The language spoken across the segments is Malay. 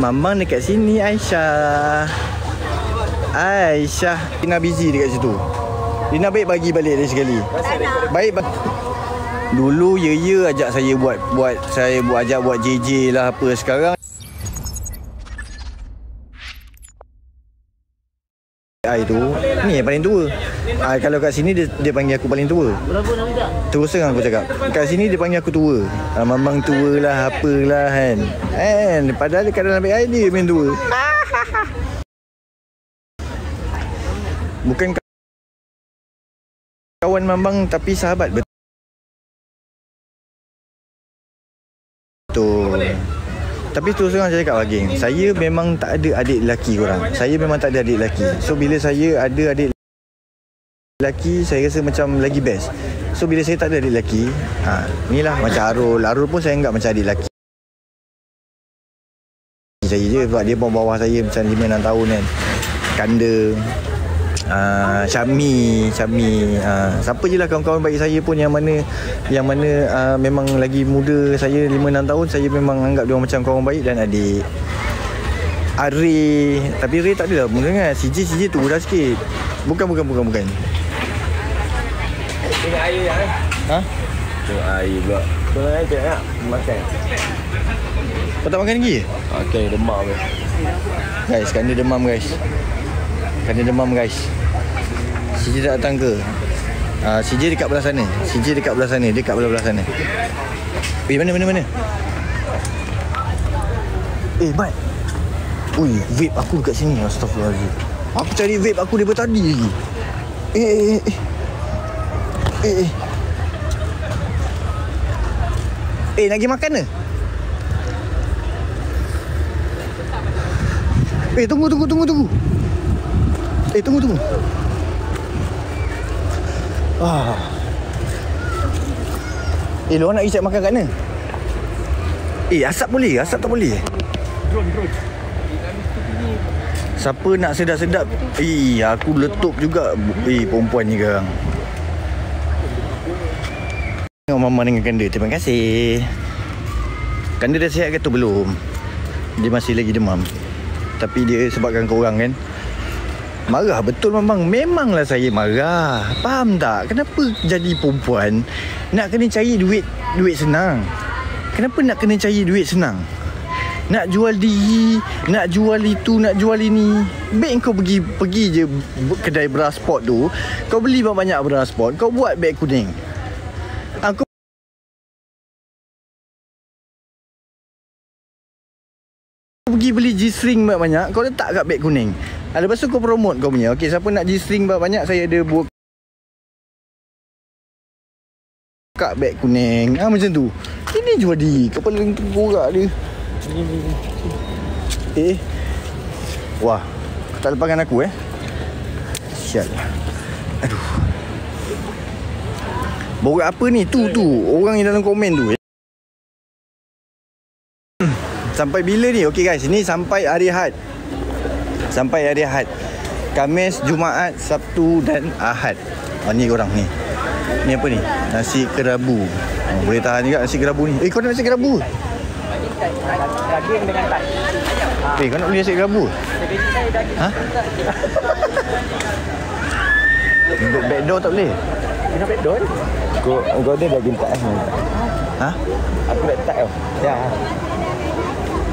Mamang dekat sini Aisyah. Ina busy dekat situ. Ina baik bagi balik dia sekali. Baik dulu ya ajak saya buat JJ lah apa. Sekarang itu ni yang paling tua. Kalau kat sini dia panggil aku paling tua. Terus terang aku cakap, kat sini dia panggil aku tua. Mamang tua lah apalah kan. Padahal dekat dalam air dia main tua. Bukan kawan mamang tapi sahabat. Betul. Tapi terus terang saya cakap geng, saya memang tak ada adik lelaki korang. Saya memang tak ada adik lelaki. So bila saya ada adik lelaki, saya rasa macam lagi best. So bila saya tak ada adik lelaki, inilah macam Arul pun saya anggap macam adik lelaki saya je, sebab dia pun bawah saya macam 5-6 tahun kan. Kanda, Syami, siapa je lah kawan-kawan baik saya pun yang mana memang lagi muda saya 5-6 tahun, saya memang anggap dia macam kawan baik dan adik. Ray, tapi Ray tak ada lah mungkin kan. CJ tu dah sikit. Bukan. Tengok air yang tengok air pula. Tengok air tak makan. Kau tak makan lagi? Okay, demam ke. Guys, Kanda demam guys. CJ tak datang ke? CJ dekat belah sana. Dia kat belah sana. Mana? Mat. Ui, vape aku dekat sini. Astagfirullahaladzim. Aku cari vape aku daripada tadi lagi. Nak pergi makan ke? Tunggu. Tunggu. Lu nak pergi cek makan kat mana? Asap boleh? Asap tak boleh? Drone. Siapa nak sedap-sedap? Aku letup juga. Perempuan ni sekarang. Tengok Mama dengan Kanda. Terima kasih. Kanda dah sihat ke tu belum? Dia masih lagi demam. Tapi dia sebabkan korang kan, marah betul memanglah saya marah. Faham tak? Kenapa jadi perempuan nak kena cari duit senang? Kenapa nak kena cari duit senang? Nak jual diri, nak jual itu, nak jual ini. Baik kau pergi je kedai bra sport tu, kau beli banyak bra sport, kau buat beg kuning. Aku pergi beli G-string banyak, kau letak kat beg kuning. Lepas tu kau promote kau punya. Okey, siapa nak G-string banyak, saya ada buat kat beg kuning. Macam tu. Ini jual diri. Kepala tengkorak dia. Wah, kau tak lepaskan aku Sial. Aduh. Borak apa ni? Tu orang yang dalam komen tu. Sampai bila ni? Okey guys, ni sampai hari Ahad. Khamis, Jumaat, Sabtu dan Ahad. Ni korang ni. Ni apa ni? Nasi kerabu. Boleh tahan juga nasi kerabu ni. Kau nak nasi kerabu? Daging dengan tai. Kau nak beli nasi kerabu? Untuk backdoor tak boleh? Kena backdoor. Kau ada daging tai. Aku nak tai tau. Ya.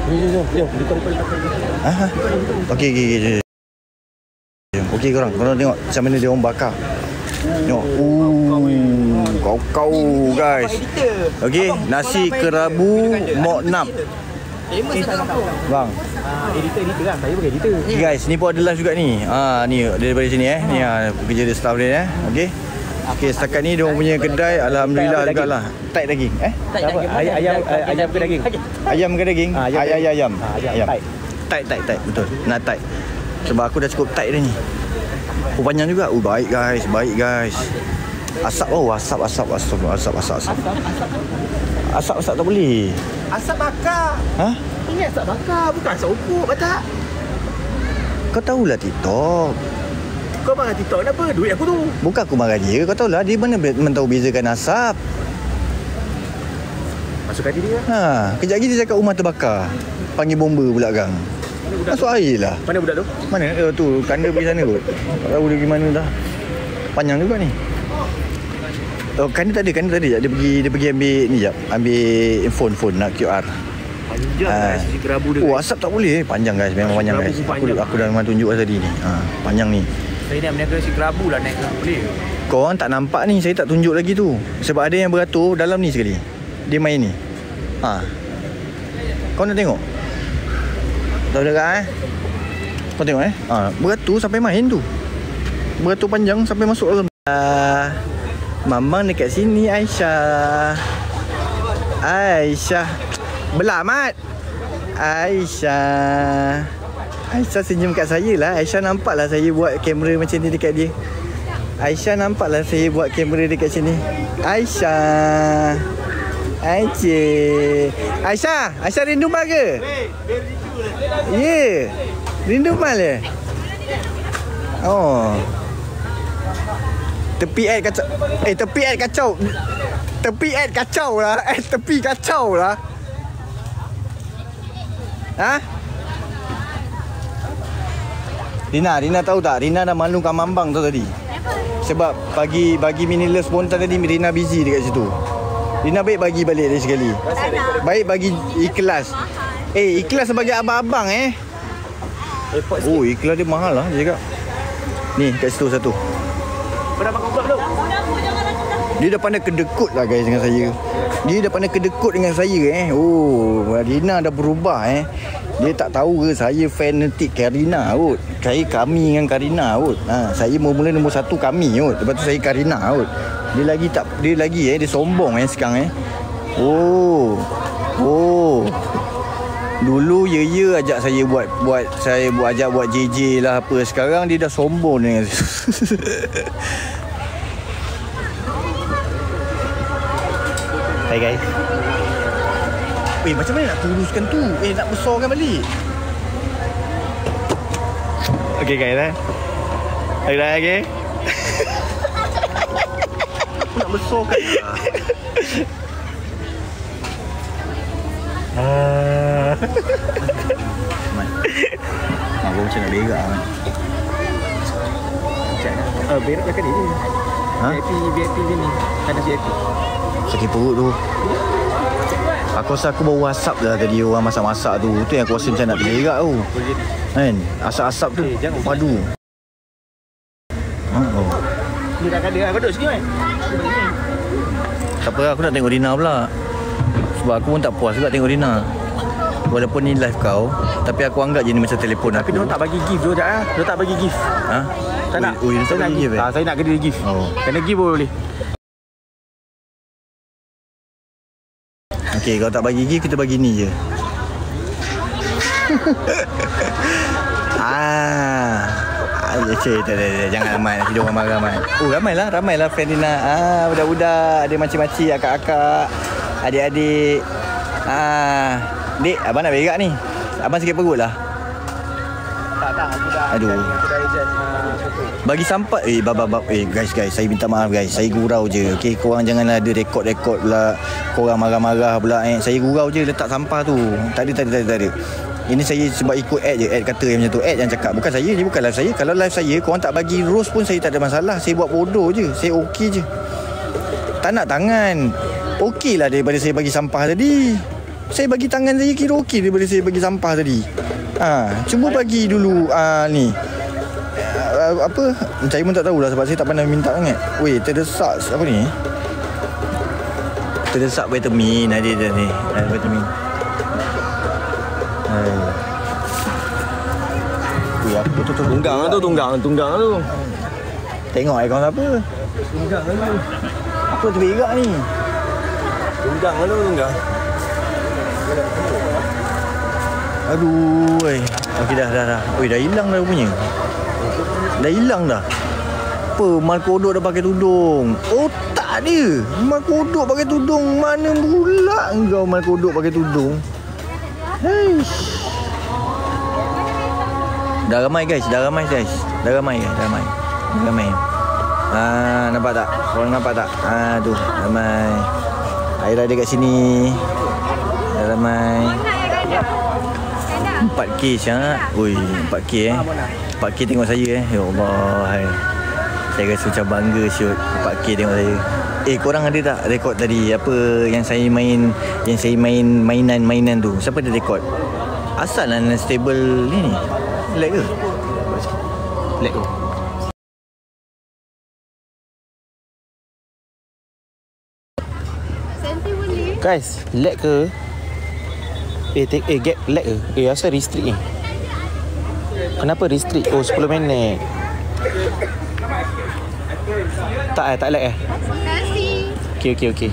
Jom. Okey. Okey korang tengok macam mana dia orang bakar. Tengok. Kau guys. Okey, nasi kerabu Mok Nap. Bang. Editor lah. Saya bukan editor. Guys, ni pun ada live juga ni. Ni daripada sini Ni kerja dia staff dia Okey. Okey, setakat ni dia orang punya kedai alhamdulillah jugalah. Tight daging. Ayam ke daging? Ayam ke daging? Ayam. Tight. Betul. Nak tight. Sebab aku dah cukup tight dah ni. Panjang juga. Baik guys. Asap. Asap tak boleh. Asap bakar. Ini asap bakar, bukan asap ukur, tak? Kau tahulah TikTok. Kau marah TikTok kenapa? Duit aku tu. Bukan aku marah dia. Kau tahulah dia mana tahu bezakan asap. Masukkan diri lah. Kejap lagi dia cakap rumah terbakar. Panggil bomba pula gang. Masuk air lah. Mana budak tu? Mana? Tu, kanda pergi sana kot. Tak tahu dia pergi mana dah. Panjang juga ni. Oh, kanda tak ada. Dia pergi ambil ni jap. Ambil phone nak QR. Panjang guys, si kerabu dia. Oh, asap tak boleh. Panjang guys, memang panjang guys. Aku dah memang tunjuk tadi ni. Panjang ni. Saya nak berniaga si kerabu lah naik ke. Boleh ke? Korang tak nampak ni, saya tak tunjuk lagi tu. Sebab ada yang beratur dalam ni sekali. Dia main ni. Kau nak tengok? Tahu dekat Kau tengok beratur sampai main tu. Beratur panjang sampai masuk dalam. Mamang dekat sini Aisyah. Belah Mat. Aisyah senyum kat saya lah. Aisyah nampak lah saya buat kamera macam ni dekat dia. Aisyah nampak lah saya buat kamera dekat sini. Aisyah rindu Mal ke? Ya, rindu Mal ke? Oh, tepi ad kacau. Tepi ad kacau. Tepi ad kacau lah. Tepi kacau lah. Rina tahu tak? Rina dah malukan Mambang tu tadi. Sebab bagi meaningless spontan tadi Rina busy dekat situ. Rina baik bagi balik dia sekali. Baik bagi ikhlas. Ikhlas sebagai abang-abang Oh, ikhlas dia mahal lah dia cakap. Ni kat situ satu. Berapa kau buat tu? Dia dah pandai kedekut lah guys dengan saya. Dia dah pandai kedekut dengan saya Oh, Rina dah berubah Dia tak tahu ke saya fanatik Karina kot. Kami dengan Karina kot. Saya mula nombor 1 kami kot. Lepas tu saya Karina kot. Dia lagi dia sombong sekarang Oh. Dulu ya ajak saya ajak buat JJ lah apa. Sekarang dia dah sombong dengan Hai guys. Macam mana nak kuruskan tu? Nak besarkan balik. Okay guys okay. Nak besarkan Mak macam nak berak Berak belakang ni VIP je ni. Ada VIP. Sakit perut tu. Aku rasa aku baru asap dah tadi orang masak-masak tu. Tu yang aku rasa macam nak terberak tu. Kan? Asap-asap tu padu. Ni dah ada. Kau duduk sini kan? Tak apa, aku nak tengok Rina pula. Sebab aku pun tak puas juga tengok Rina. Walaupun ni live kau, tapi aku anggap je ni macam telefon aku. Tapi dia tak bagi gift tu sekejap Dia tak bagi gift. Tak nak. Dia tak bagi gift saya nak kena gift. Kena gift pun boleh. Okey, kalau tak bagi gift, kita bagi ni je. Jangan ramai nanti dia orang marah ramai. Ramailah fan Rina. Budak-budak, ada makcik-makcik, akak-akak, adik-adik. Dek, abang nak berak ni. Abang sakit perut lah. Tak, aku dah. Aduh. Aku dah ejen bagi sampah. Guys, saya minta maaf guys. Saya gurau je. Okey, korang janganlah ada rekod pula. Korang marah-marah pula Saya gurau je letak sampah tu. Tak ada. Ini saya sebab ikut ad je. Ad kata yang macam tu. Ad yang cakap. Bukan saya. Ni bukan live saya. Kalau live saya, korang tak bagi roast pun saya tak ada masalah. Saya buat bodoh je. Saya okey je. Tak nak tangan. Okey lah daripada saya bagi sampah tadi. Saya bagi tangan saya kira okey daripada saya bagi sampah tadi. Cuba bagi dulu ni. Apa? Saya pun tak tahulah sebab saya tak pandai minta sangat. Terdesak apa ni? Terdesak vitamin. Ada ni. Vitamin. Apa tu? Tunggang tu. Tengok akaun siapa? Tunggang tu. Apa terberak ni? Tunggang. Aduh, okey dah. Dah hilang dah punya. Dah hilang dah. Apa? Mal kodok dah pakai tudung. Otak dia. Mal kodok pakai tudung. Mana pula engkau mal kodok pakai tudung? Dah ramai guys. Dah ramai. Nampak tak? Korang nampak tak? Tu ramai. Aira ada kat sini. ramai. 4K siap. Ui, 4K 4K tengok saya Ya Allah. Hai. Saya rasa macam bangga siut 4K tengok saya. Korang ada tak rekod tadi apa yang saya main mainan tu? Siapa ada rekod? Asal lah stable ni. Lag ke? Lag ke? Guys, lag ke? Gap lag ke? Asal restrict ni? Kenapa restrict? Oh, 10 minit. Tak lag Okay.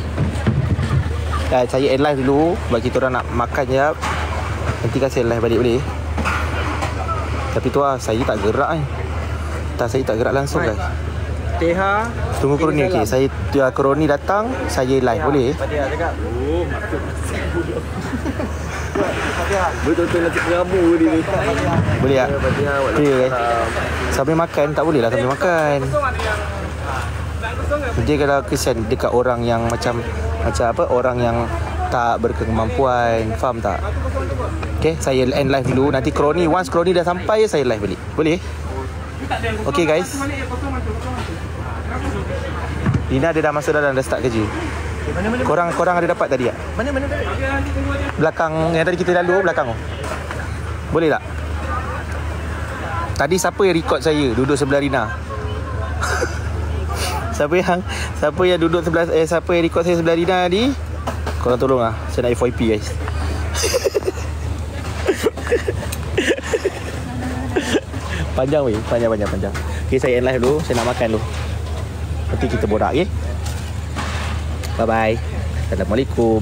Saya end live dulu. Bagi kita orang nak makan jap. Nanti kasih live balik boleh? Tapi tu lah, saya tak gerak ni. Saya tak gerak langsung guys. Teha. Tunggu Kroni. Okay, saya Kroni datang, saya live boleh? Fatiha cakap. Oh, maksud. Betul-betul nak terabu dia ni. Boleh tak? Fatiha. Okay guys. Sambil makan tak boleh lah sambil makan. Dia kalau kesian dekat orang yang macam apa, orang yang tak berkemampuan, faham tak? Okay, saya end live dulu. Nanti Kroni, once Kroni dah sampai, saya live balik. Boleh? Okay guys. Lina dia dah masuk dalam, dah start kerja. Korang ada dapat tadi tak? Mana tadi? Belakang yang tadi kita lalu, belakang tu. Boleh tak? Tadi siapa yang record saya duduk sebelah Rina? Siapa yang duduk sebelah siapa yang record saya sebelah Rina tadi? Korang tolong lah. Saya nak FYP guys. Panjang weh, panjang. Okay, saya end live dulu. Saya nak makan dulu. Nanti kita borak, okay? Bye-bye. Assalamualaikum.